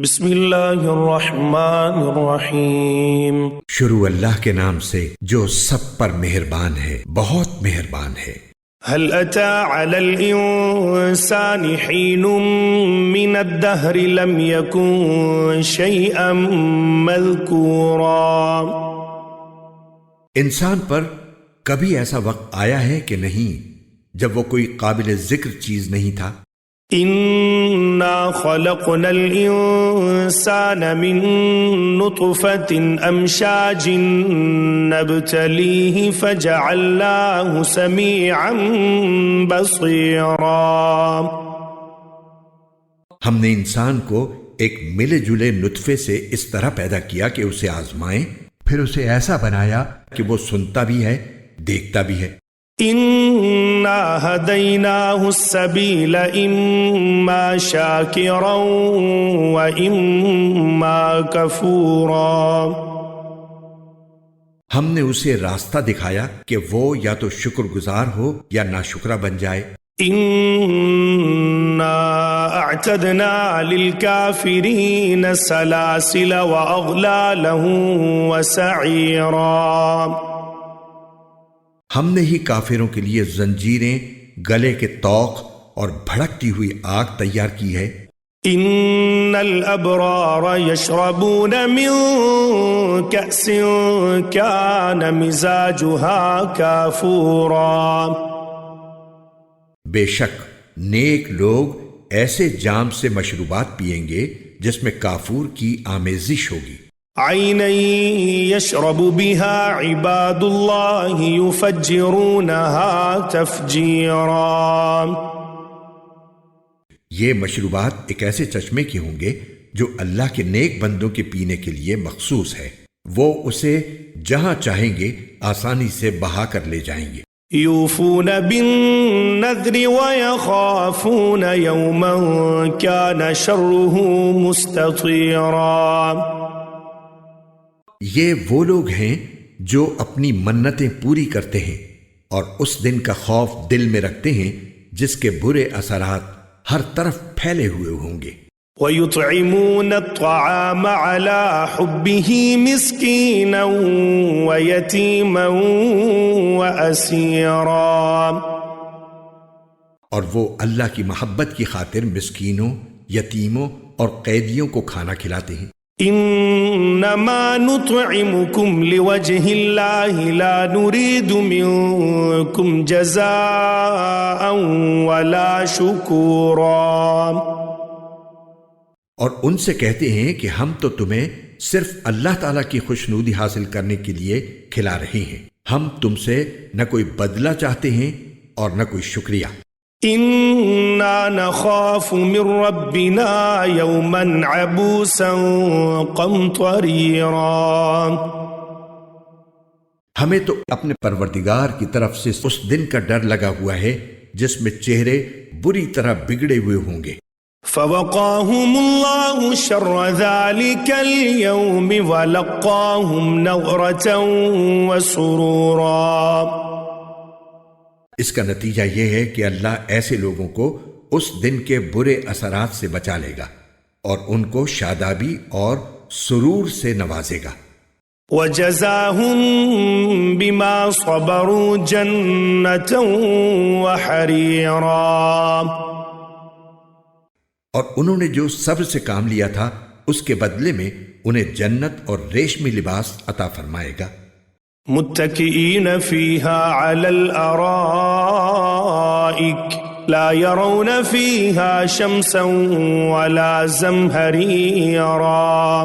بسم اللہ الرحمن الرحیم۔ شروع اللہ کے نام سے جو سب پر مہربان ہے، بہت مہربان ہے۔ هل أتى على الإنسان حين من الدهر لم يكن شيئا مذكورا۔ انسان پر کبھی ایسا وقت آیا ہے کہ نہیں جب وہ کوئی قابل ذکر چیز نہیں تھا؟ إنا خلقنا الإنسان من نطفة أمشاج نبتليه فجعلناه سميعا بصيرا۔ ہم نے انسان کو ایک ملے جلے نطفے سے اس طرح پیدا کیا کہ اسے آزمائیں، پھر اسے ایسا بنایا کہ وہ سنتا بھی ہے، دیکھتا بھی ہے۔ إنا هديناه السبيل إما شاكرا وإما كفورا۔ ہم نے اسے راستہ دکھایا کہ وہ یا تو شکر گزار ہو یا ناشکرہ بن جائے۔ إنا أعتدنا للكافرين سلاسل وأغلالا وسعيرا۔ ہم نے ہی کافروں کے لیے زنجیریں، گلے کے طوق اور بھڑکتی ہوئی آگ تیار کی ہے۔ ان الابرار يشربون من كأس كان مزاجها كافورا۔ بے شک نیک لوگ ایسے جام سے مشروبات پیئیں گے جس میں کافور کی آمیزش ہوگی۔ عینا یشرب بها عباد اللہ یفجرونها تفجیرا۔ یہ مشروبات ایک ایسے چشمے کے ہوں گے جو اللہ کے نیک بندوں کے پینے کے لیے مخصوص ہے، وہ اسے جہاں چاہیں گے آسانی سے بہا کر لے جائیں گے۔ یوفون بالنذر ویخافون یوما کان شرہ مستطیرا۔ یہ وہ لوگ ہیں جو اپنی منتیں پوری کرتے ہیں اور اس دن کا خوف دل میں رکھتے ہیں جس کے برے اثرات ہر طرف پھیلے ہوئے ہوں گے۔ وَيُطْعِمُونَ الطَّعَامَ عَلَى حُبِّهِ مِسْكِينًا وَيَتِيمًا وَأَسِيرًا۔ اور وہ اللہ کی محبت کی خاطر مسکینوں، یتیموں اور قیدیوں کو کھانا کھلاتے ہیں۔ انما نطعمكم لوجه الله لا نريد منكم جزاء ولا شكورا۔ اور ان سے کہتے ہیں کہ ہم تو تمہیں صرف اللہ تعالیٰ کی خوشنودی حاصل کرنے کے لیے کھلا رہے ہیں، ہم تم سے نہ کوئی بدلہ چاہتے ہیں اور نہ کوئی شکریہ۔ انا نخاف من ربنا یوما عبوسا قمطریرا۔ ہمیں تو اپنے پروردگار کی طرف سے اس دن کا ڈر لگا ہوا ہے جس میں چہرے بری طرح بگڑے ہوئے ہوں گے۔ فوقاهم اللہ شر ذلك اليوم ولقاهم نظرة وسرورا۔ اس کا نتیجہ یہ ہے کہ اللہ ایسے لوگوں کو اس دن کے برے اثرات سے بچا لے گا اور ان کو شادابی اور سرور سے نوازے گا۔ وَجَزَاهُمْ بِمَا صَبَرُوا جَنَّةً وَحَرِيرًا۔ اور انہوں نے جو صبر سے کام لیا تھا اس کے بدلے میں انہیں جنت اور ریشمی لباس عطا فرمائے گا۔ متکئین فیہا علی الارائک لا یرون فیہا شمسا ولا زمہریرا۔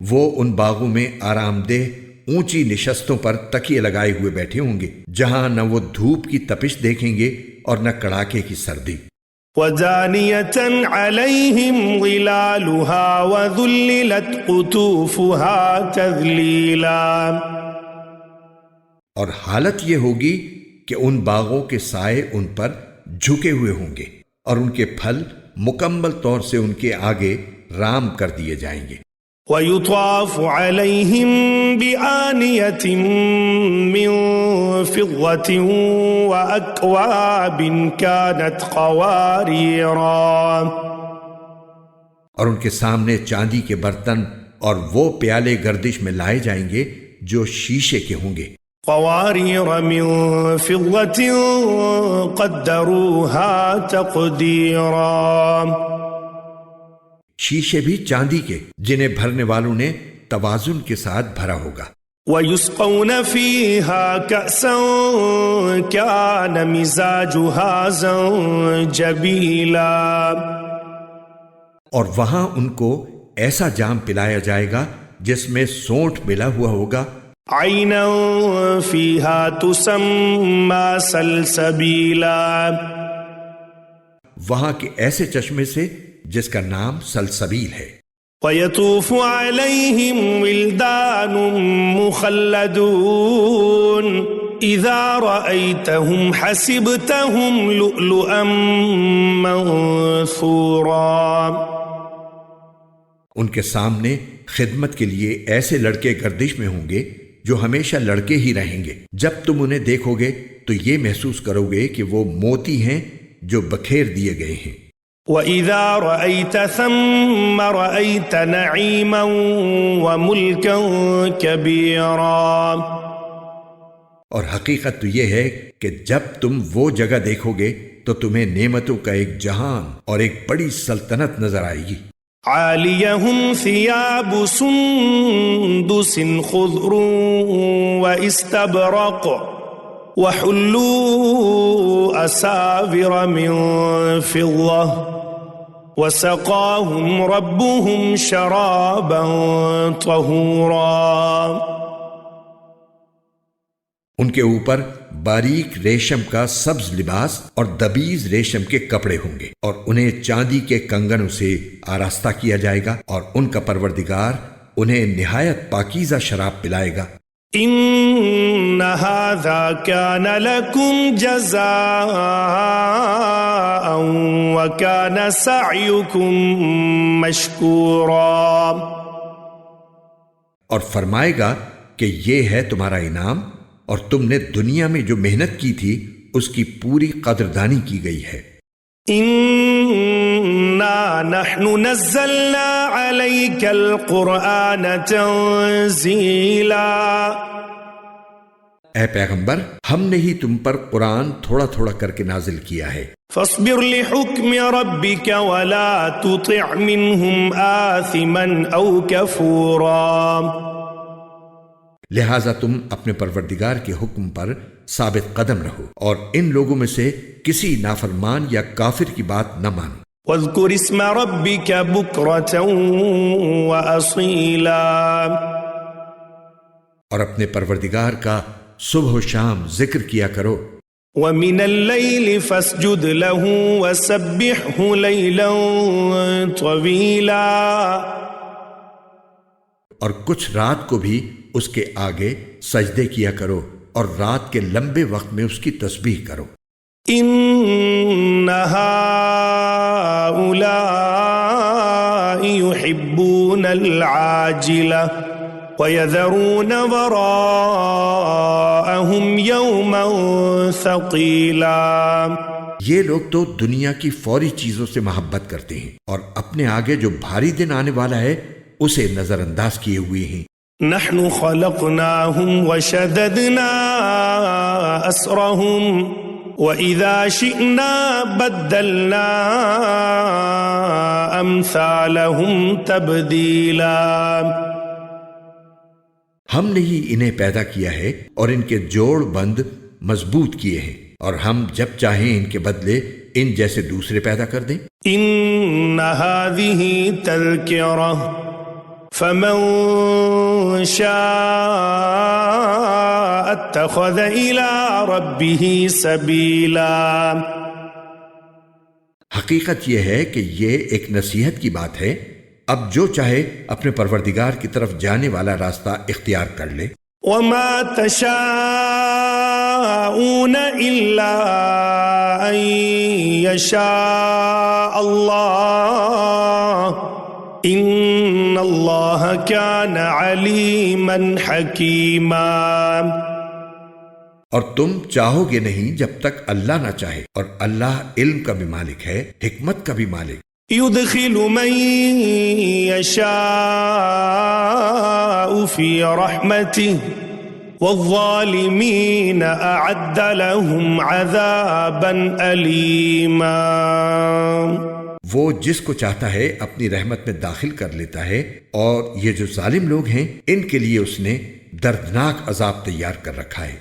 وہ ان باغوں میں آرام دہ اونچی نشستوں پر تکیے لگائے ہوئے بیٹھے ہوں گے جہاں نہ وہ دھوپ کی تپش دیکھیں گے اور نہ کڑاکے کی سردی۔ وَدَانِيَةً عَلَيْهِمْ ظِلَالُهَا وَذُلِّلَتْ قُطُوفُهَا تَذْلِيلًا۔ اور حالت یہ ہوگی کہ ان باغوں کے سائے ان پر جھکے ہوئے ہوں گے اور ان کے پھل مکمل طور سے ان کے آگے رام کر دیے جائیں گے۔ وَيُطَافُ عَلَيْهِمْ بِآنِيَةٍ مِّن فِضَّةٍ وَأَكْوَابٍ كَانَتْ قَوَارِيرًا۔ اور ان کے سامنے چاندی کے برتن اور وہ پیالے گردش میں لائے جائیں گے جو شیشے کے ہوں گے، قوارير من فضة قدروها تقديرا، شیشے بھی چاندی کے جنہیں بھرنے والوں نے توازن کے ساتھ بھرا ہوگا، ويسقون فيها كأسا كان مزاجها زنجبيلا، اور وہاں ان کو ایسا جام پلایا جائے گا جس میں سونٹ ملا ہوا ہوگا، عينا فيها تسمى سلسبيلا، وہاں کے ایسے چشمے سے جس کا نام سلسبیل ہے، ويطوف عليهم ولدان مخلدون إذا رأيتهم حسبتهم لؤلؤا منثورا، ان کے سامنے خدمت کے لیے ایسے لڑکے گردش میں ہوں گے جو ہمیشہ لڑکے ہی رہیں گے، جب تم انہیں دیکھو گے تو یہ محسوس کرو گے کہ وہ موتی ہیں جو بکھیر دیے گئے ہیں، وَإِذَا رَأَيْتَ ثَمَّ رَأَيْتَ نَعِيمًا وَمُلْكًا كَبِيرًا، اور حقیقت تو یہ ہے کہ جب تم وہ جگہ دیکھو گے تو تمہیں نعمتوں کا ایک جہان اور ایک بڑی سلطنت نظر آئے گی، عَالِيَهُمْ ثِيَابُ سُنْدُسٍ خُضْرٌ وَإِسْتَبْرَقٌ وَحُلُّوا أَسَاوِرَ مِنْ فِضَّةٍ وَسَقَاهُمْ رَبُّهُمْ شَرَابًا طَهُورًا، ان کے اوپر باریک ریشم کا سبز لباس اور دبیز ریشم کے کپڑے ہوں گے، اور انہیں چاندی کے کنگنوں سے آراستہ کیا جائے گا، اور ان کا پروردگار انہیں نہایت پاکیزہ شراب پلائے گا، إِنَّ هَذَا كَانَ لَكُمْ جَزَاءً وَكَانَ سَعْيُكُمْ مَشْكُورًا، اور فرمائے گا کہ یہ ہے تمہارا انعام، اور تم نے دنیا میں جو محنت کی تھی اس کی پوری قدردانی کی گئی ہے، إِنَّا نَحْنُ نَزَّلْنَا عَلَيْكَ الْقُرْآنَ تَنزِيلًا، اے پیغمبر ہم نے ہی تم پر قرآن تھوڑا تھوڑا کر کے نازل کیا ہے، فاصبر لحكم ربك ولا تطع منهم آثما أو كفورا، لہٰذا تم اپنے پروردگار کے حکم پر ثابت قدم رہو اور ان لوگوں میں سے کسی نافرمان یا کافر کی بات نہ مانو، واذكر اسم ربك بكرة وأصيلا، اور اپنے پروردگار کا صبح و شام ذکر کیا کرو، ومن الليل فاسجد له وسبحه ليلا طويلا، اور کچھ رات کو بھی اس کے آگے سجدے کیا کرو اور رات کے لمبے وقت میں اس کی تسبیح کرو، إن هؤلاء يحبون العاجلة ويذرون وراءهم يوما ثقيلا، یہ لوگ تو دنیا کی فوری چیزوں سے محبت کرتے ہیں اور اپنے آگے جو بھاری دن آنے والا ہے اسے نظر انداز کیے ہوئے ہیں، نحن خلقناهم وشددنا أسرهم وإذا شئنا بدلنا أمثالهم تبديلا، ہم نے ہی انہیں پیدا کیا ہے اور ان کے جوڑ بند مضبوط کیے ہیں، اور ہم جب چاہیں ان کے بدلے ان جیسے دوسرے پیدا کر دیں، إن هذه تذكرة فمن شاء اتخذ إلى ربه سبيلا، حقیقت یہ ہے کہ یہ ایک نصیحت کی بات ہے، اب جو چاہے اپنے پروردگار کی طرف جانے والا راستہ اختیار کر لے، وما تشاءون إلا أن يشاء الله إن الله كان عليما حكيما، اور تم چاہو گے نہیں جب تک اللہ نہ چاہے، اور اللہ علم کا بھی مالک ہے، حکمت کا بھی مالک، يدخل من يشاء في رحمته والظالمين أعد لهم عذابا أليما. وہ جس کو چاہتا ہے اپنی رحمت میں داخل کر لیتا ہے، اور یہ جو ظالم لوگ ہیں ان کے لیے اس نے دردناک عذاب تیار کر رکھا ہے.